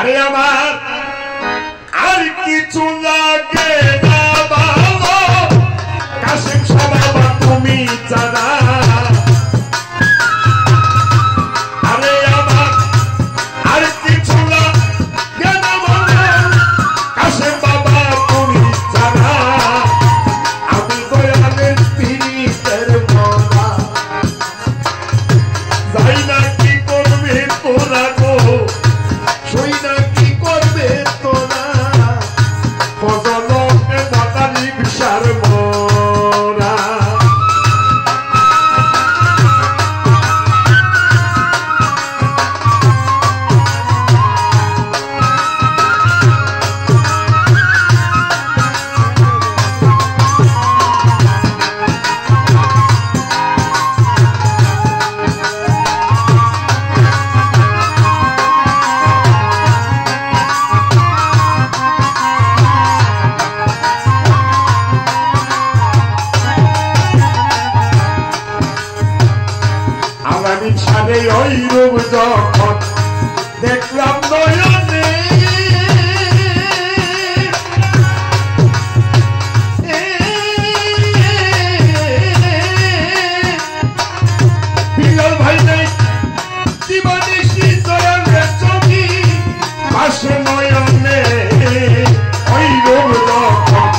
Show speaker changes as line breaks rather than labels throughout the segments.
আরে আমার আর কিছু লাগে না বাবা কাশিম শাহ বাবা তুমি জানা আরে আমার আর কিছু লাগে না বাবা কাশিম বাবা তুমি জানা আমি দয়ালের পীড়িতের মনা যাই না কি করবে তোরা গো সই না কি করবে তোরা ফজলকে মাতালি বিশার মোরা আগামী ছাড়ে ওই রূপ যখন দেখলাম নয়নে বিলাল ভাই নাই দিবানিশি দয়ালের ছবি পাশে নয়নে ওই রূপ যখন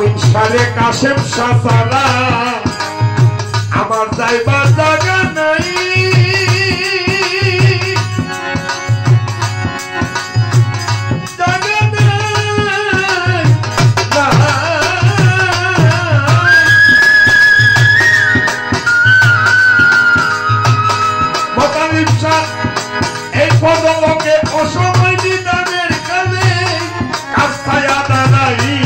আমিন সারে কাশেম সাসারা আমার যাইবার জায়গা নাই এই পদলোকে অসময় নিদানের কালে কাছায়া দাঁড়াই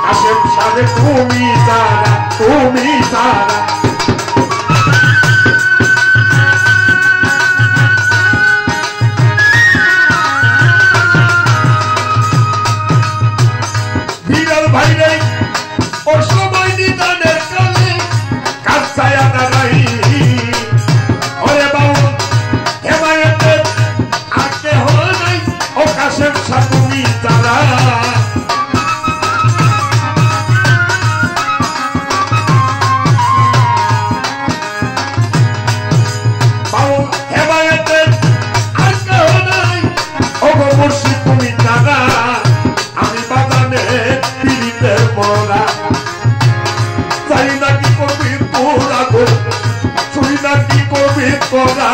কাশেম সারে তুমি তারা বিড়াল ভাইরে অসময় নিদানের কালে কাছায়া দাঁড়াই ওরে বাবু হেমায়তের আগে হল নাই ও কাশেম শাহ তুমি তারা বাবু হেমায়তের আগে হল নাই ও গো মুর্শিদ তুমি তারা আমি বাগানে পিড়িতে মরা চাই নাকি করবি তোরা গো তুই নাকি করবি তোরা